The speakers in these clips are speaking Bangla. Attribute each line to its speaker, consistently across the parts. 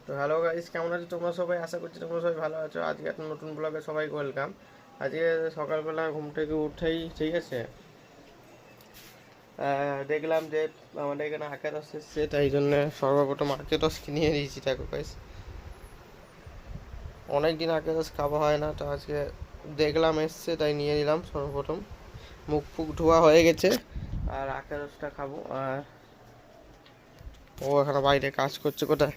Speaker 1: তো হ্যালো গাইস, কেমন আছো তোমরা সবাই? আশা করছি তোমরা সবাই ভালো আছো। আজকে একটা নতুন ব্লগে সবাইকে ওয়েলকাম। আজকে সকালবেলা ঘুম থেকে উঠেই ঠিক আছে, দেখলাম যে আমাদের এখানে আখের রস এসছে, তাই জন্য সর্বপ্রথম আখের রস কিনে দিয়েছি। দেখো গাইস, অনেকদিন আখের রস খাওয়া হয় না, তো আজকে দেখলাম এসছে তাই নিয়ে নিলাম। সর্বপ্রথম মুখ ফুক ধোয়া হয়ে গেছে, আর আখের রসটা খাবো। আর ও এখানে বাইরে কাজ করছে। কোথায়?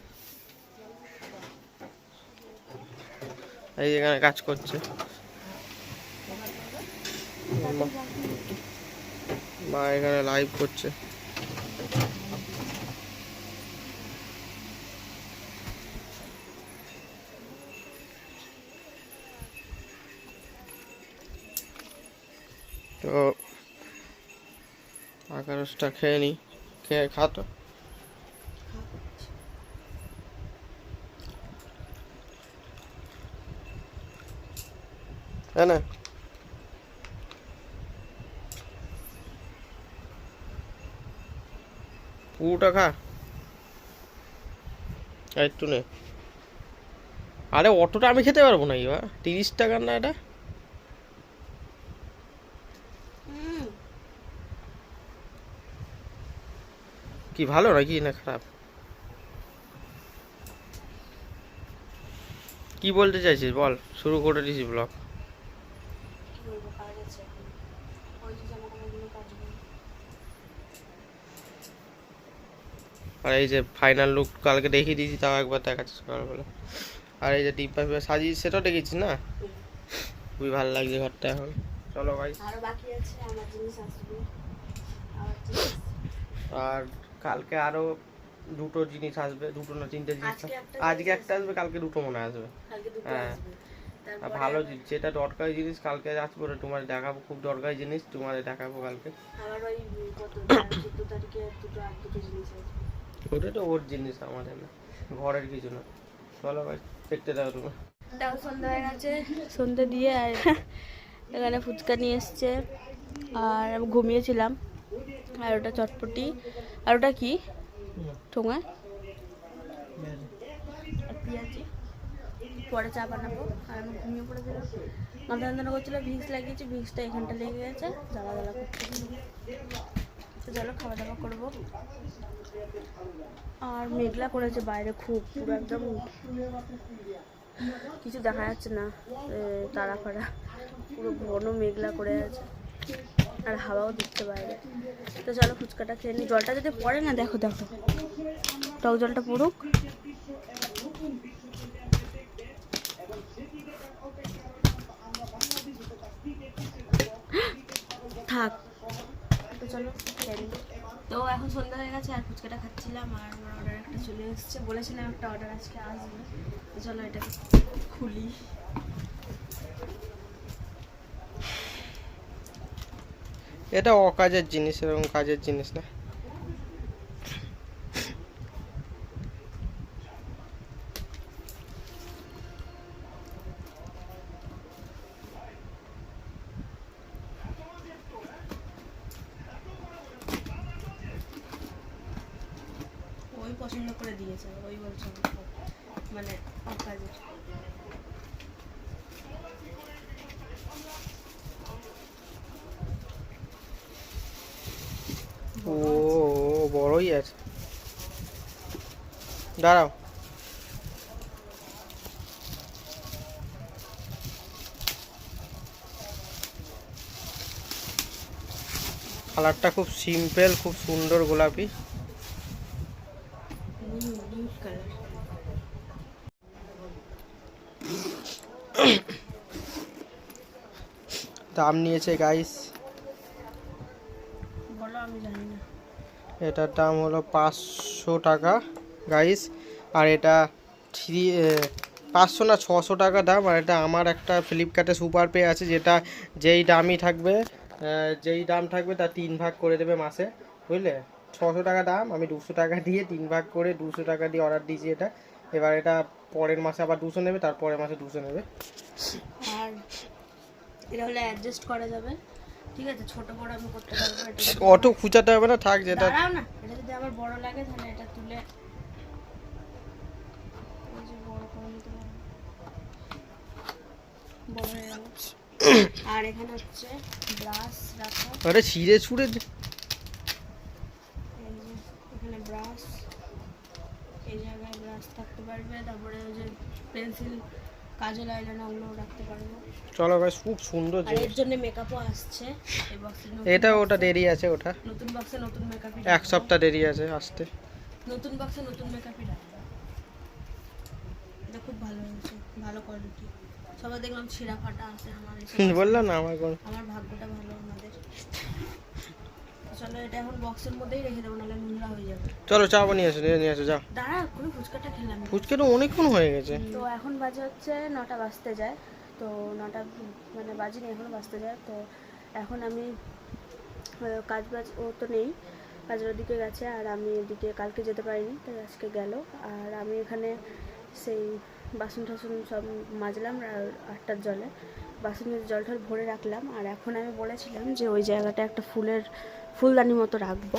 Speaker 1: এই এখানে কাজ করছে, মা এখানে লাইভ করছে। তো আখের রসটা খেয়ে নি, খেয়ে খা তো। তাই না? পুরোটা খা, আর একটু নে। আরে অতটা আমি খেতে পারবো না, এবার 30 টাকার না এটা। কি ভালো নাকি না খারাপ? কি বলতে চাইছিস বল, শুরু করে দিছি ব্লগ। আর এই যে ফাইনাল লুক কালকে দেখিয়ে দিয়েছি, তাও একবার দেখাচ্ছি সকালবেলা। আর এই যে ডিব্বা ফিব্বা সাজিয়েছি, সেটাও দেখেছিস না? খুবই ভালো লাগছে ঘরটা এখন। চলো ভাই,
Speaker 2: আরো বাকি আছে, আমার জিনিস আসবে।
Speaker 1: আর কালকে আরো দুটো জিনিস আসবে, দুটো না তিনটে জিনিস। আজকে একটা আসবে, কালকে দুটো মনে হয় আসবে। হ্যাঁ, আর ভালো জিনিস, যেটা দরকারি জিনিস কালকে আসবে, ওটা তোমার দেখাবো। খুব দরকারি জিনিস তোমাদের দেখাবো কালকে।
Speaker 2: আবার ওই কত 14 তারিখে দুটো জিনিস আসবে।
Speaker 1: ওটা তো ওর জিনিস, আমাদের না, ঘরের কিছু না। চলো ভাই, দেখতে দাও তুমি।
Speaker 2: তাও সন্ধ্যা হয়ে গেছে, সন্ধ্যা দিয়ে আর এখানে ফুচকা নিয়ে এসছে, আর আমি ঘুমিয়েছিলাম। আর ওটা চটপটি, আর ওটা কি ঠোঙা আর পেঁয়াজি। পরে চা বানাবো। আর আমি ঘুমিয়ে পড়েছিলাম, মাথা যন্ত্রণা করছিল, ভিক্স লাগিয়েছি, ভিক্সটা এখানটা লেগে গেছে, জ্বালা জ্বালা করছে। তো চলো খাওয়া দাওয়া করবো। আর মেঘলা করেছে বাইরে, খুব পুরো একদম কিছু দেখা যাচ্ছে না, তারা ফাড়া পুরো ঘন মেঘলা করে আছে, আর হাওয়াও দিচ্ছে বাইরে। তো চলো ফুচকাটা খেয়ে নিই। জলটা যদি পড়ে না, দেখো দেখো, টক জলটা পড়ুক। থাক, তো চলো খেয়ে নিই। তো এখন সন্ধ্যা হয়ে গেছে, আর ফুচকাটা খাচ্ছিলাম, আর আমার অর্ডার একটা চলে এসেছে। বলেছিলাম একটা অর্ডার আজকে আসবে, তো চলো এটা খুলি।
Speaker 1: এটা অকাজের জিনিস, এরকম কাজের জিনিস না।
Speaker 2: ওই পছন্দ করে দিয়েছে, ওই বলছে মানে অকাজের।
Speaker 1: ও বড়ই আছে, দাঁড়াও। কালারটা খুব সিম্পল, খুব সুন্দর গোলাপি। দাম নিয়েছে গাইস,
Speaker 2: বলো, আমি জানি না।
Speaker 1: এটার দাম হলো 500 টাকা গাইস। আর এটা 500 না 600 টাকা দাম। আর এটা আমার একটা ফ্লিপকার্টে সুপার পে আছে, যেটা যেই দামই থাকবে, যেই দাম থাকবে তার 3 ভাগ করে দেবে মাসে, বুঝলে? 600 টাকা দাম, আমি 200 টাকা দিয়ে 3 ভাগ করে 200 টাকা দিয়ে অর্ডার দিয়েছি এটা। এবার এটা পরের মাসে আবার 200 নেবে, তারপরের মাসে 200 নেবে।
Speaker 2: আর এটা হলে অ্যাডজাস্ট করা যাবে, ঠিক আছে, ছোট বড় আমি করতে পারবো। এটা
Speaker 1: অত খুঁচাতে হবে না, থাক যেটা।
Speaker 2: দাঁড়াও না, এটা যদি আবার বড় লাগে তাহলে এটা তুলে আর এখানে হচ্ছে ব্রাশ রাখা,
Speaker 1: আরে ছিঁড়ে ছুঁড়ে
Speaker 2: এই যে এখানে ব্রাশ, এই জায়গায় ব্রাশ থাকতে পারবে, তারপরে ওই যে পেন্সিল, কাজল, আইলাইনার ওগুলোও রাখতে পারবো।
Speaker 1: চলো গাইস, খুব সুন্দর
Speaker 2: আর এর
Speaker 1: জিনিস।
Speaker 2: জন্য মেকআপও আসছে এই বক্সে।
Speaker 1: এটা ওটা দেরি আছে, ওটা
Speaker 2: নতুন বক্সে নতুন মেকআপই,
Speaker 1: 1 সপ্তাহ দেরি আছে আসতে।
Speaker 2: নতুন বক্সে নতুন মেকআপই রাখবে। এটা খুব ভালো হয়েছে, ভালো কোয়ালিটি। সবাই দেখলাম ছিঁড়া ফাটা আছে, আমার
Speaker 1: বললাম না আমার
Speaker 2: আমার ভাগ্যটা ভালো আমাদের। চলো এটা এখন বক্সের মধ্যেই রেখে দেবো, নাহলে নোংরা হয়ে যাবে।
Speaker 1: চলো চা বানিয়ে আসো, নিয়ে আসো যাও।
Speaker 2: দাঁড়া, কোনো ফুচকাটা খেলাম।
Speaker 1: ফুচকা তো অনেকক্ষণ হয়ে গেছে।
Speaker 2: তো এখন বাজে হচ্ছে 9টা বাজতে যায়, তো 9টা মানে বাজিনি, এখনও বাজতে যায়। তো এখন আমি কাজ বাজ ও তো নেই, কাজের ওদিকে গেছে, আর আমি এদিকে কালকে যেতে পারিনি, তাই আজকে গেল। আর আমি এখানে সেই বাসন টাসন সব মাজলাম, আর 8টার জলে বাসনের জল টল ভরে রাখলাম। আর এখন আমি বলেছিলাম যে ওই জায়গাটা একটা ফুলদানি মতো রাখবো।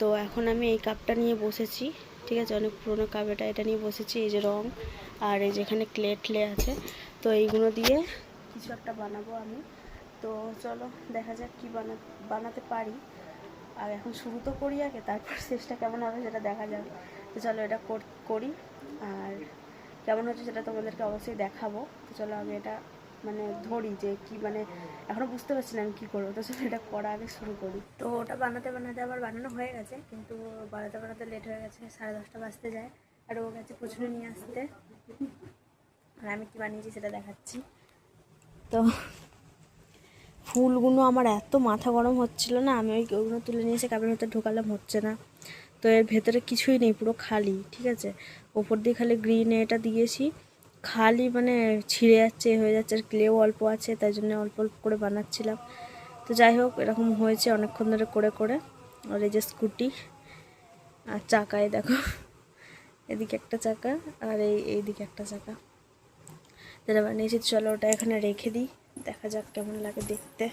Speaker 2: তো এখন আমি এই কাপটা নিয়ে বসেছি, ঠিক আছে, অনেক পুরোনো কাপ এটা নিয়ে বসেছি। এই যে রং, আর এই যেখানে ক্লে আছে, তো এইগুলো দিয়ে কিছু একটা বানাবো আমি। তো চলো দেখা যাক কী বানাতে পারি। আর এখন শুরু তো করি আগে, তারপর শেষটা কেমন হবে সেটা দেখা যাবে। তো চলো এটা করি, আর কেমন হচ্ছে সেটা তোমাদেরকে অবশ্যই দেখাবো। তো চলো আমি এটা মানে ধরি যে কি, মানে এখনও বুঝতে পারছি না আমি কী করবো। তো চলো এটা করা আগে শুরু করি। তো ওটা বানাতে আবার বানানো হয়ে গেছে, কিন্তু বানাতে লেট হয়ে গেছে, 10:30 বাজতে যায়। আর ও গেছে কুচুরি নিয়ে আসতে, আর আমি কী বানিয়েছি সেটা দেখাচ্ছি। তো ফুলগুলো আমার এত মাথা গরম হচ্ছিল না, আমি ওইগুলো তুলে নিয়ে এসে কাপের ভেতরে ঢোকালাম, হচ্ছে না। তো এর ভেতরে কিছুই নেই, পুরো খালি, ঠিক আছে। ওপর দিয়ে খালি গ্রিন এটা দিয়েছি, খালি মানে ছিঁড়ে যাচ্ছে, হয়ে যাচ্ছে। আর ক্লেও অল্প আছে, তাই জন্য অল্প অল্প করে বানাচ্ছিলাম। তো যাই হোক, এরকম হয়েছে অনেকক্ষণ ধরে করে। আর এই যে স্কুটি আর চাকায় দেখো, এদিকে একটা চাকা আর এইদিকে একটা চাকা যেটা বানিয়েছি। চলো ওটা এখানে রেখে দিই, দেখা যাক কেমন লাগে দেখতে।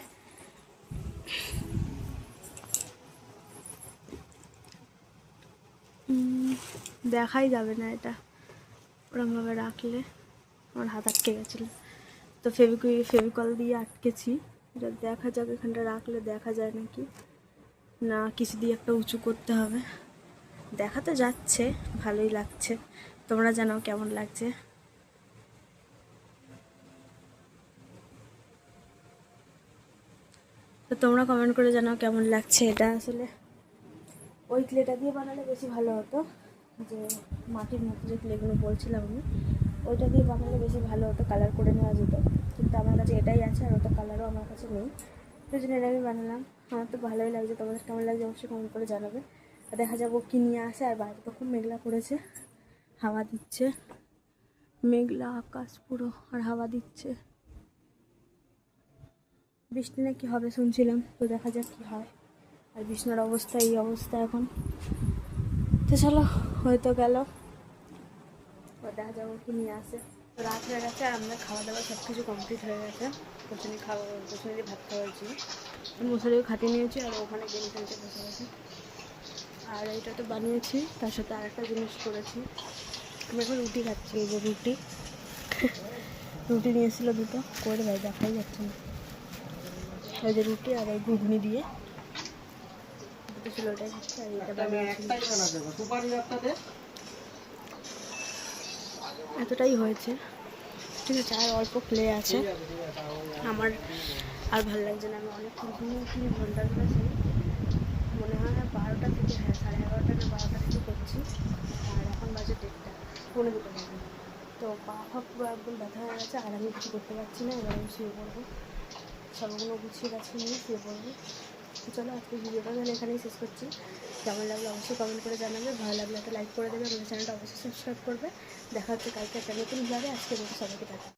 Speaker 2: দেখাই যাবে না এটা ওরকমভাবে রাখলে, আমার হাত আটকে গেছিলো, তো ফেভিকল দিয়ে আটকেছি। এটা দেখা যাক এখানটা রাখলে দেখা যায় নাকি না, কিছু দিয়ে একটা উঁচু করতে হবে। দেখাতে যাচ্ছে, ভালোই লাগছে, তোমরা জানাও কেমন লাগছে। তো তোমরা কমেন্ট করে জানাও কেমন লাগছে। এটা আসলে ওই ক্লেটা দিয়ে বানালে বেশি ভালো হতো, যে মাটির মতো যে ক্লেগুলো বলছিলাম আমি, ওইটা দিয়ে বানালে বেশি ভালো হতো, কালার করে নেওয়া যেত। কিন্তু আমার কাছে এটাই আছে, আর ওটা কালারও আমার কাছে নেই, সেই জন্য এটা আমি বানালাম। আমার তো ভালোই লাগছে, তোমাদের কেমন লাগছে অবশ্যই কমেন্ট করে জানাবে। আর দেখা যাবো কী নিয়ে আসে। আর বাইরে তো খুব মেঘলা করেছে, হাওয়া দিচ্ছে, মেঘলা আকাশ পুরো, আর হাওয়া দিচ্ছে। বৃষ্টি নাকি হবে শুনছিলাম, তো দেখা যাক কী হয়। আর বিছনার অবস্থা এই অবস্থা এখন। তো চলো, হয়তো গেল, দেখা যাবো কি নিয়ে আসে। তো রাত হয়ে গেছে, আর আমরা খাওয়া দাওয়া সব কিছু কমপ্লিট হয়ে গেছে। প্রথমে দিয়ে ভাত খাওয়াচ্ছি, মশারিও খাটিয়ে নিয়েছি, আর ওখানে গেম খেলতে বসে গেছে। আর এইটা তো বানিয়েছি, তার সাথে আরেকটা জিনিস করেছি, আমি এখন রুটি খাচ্ছি। এই যে রুটি নিয়ে এসেছিলো দুটো, করে ভাই দেখাই যাচ্ছে না। এই যে রুটি আর এই ঘুগনি দিয়ে দুটো ছিল, ওটাই খাচ্ছি। আর এটা এতটাই হয়েছে, ঠিক আছে। আর অল্প ক্লে আছে, আমার আর ভালো লাগছে না। আমি অনেকক্ষণ 3 ঘন্টা ধরে মনে হয় না 12টা থেকে, হ্যাঁ 11:30 না 12টা থেকে করছি। আর এখন বাজে 1:30, 1:45 বাজে। তো পা পুরো একদম ব্যথা হয়ে গেছে, আর আমি কিছু করতে পারছি না। এবার আমি শুয়ে পড়বো, সবগুলো গুছিয়ে নিয়ে শুয়ে পড়বো। তো চলো আজকে ভিডিওটা তাহলে এখানেই শেষ করছি। কেমন লাগলো অবশ্যই কমেন্ট করে জানাবে, ভালো লাগলে একটা লাইক করে দেবে, আমাদের চ্যানেলটা অবশ্যই সাবস্ক্রাইব করবে। দেখা হচ্ছে কালকে একটা নতুন ব্লগে। আজকে সবাইকে টাটা।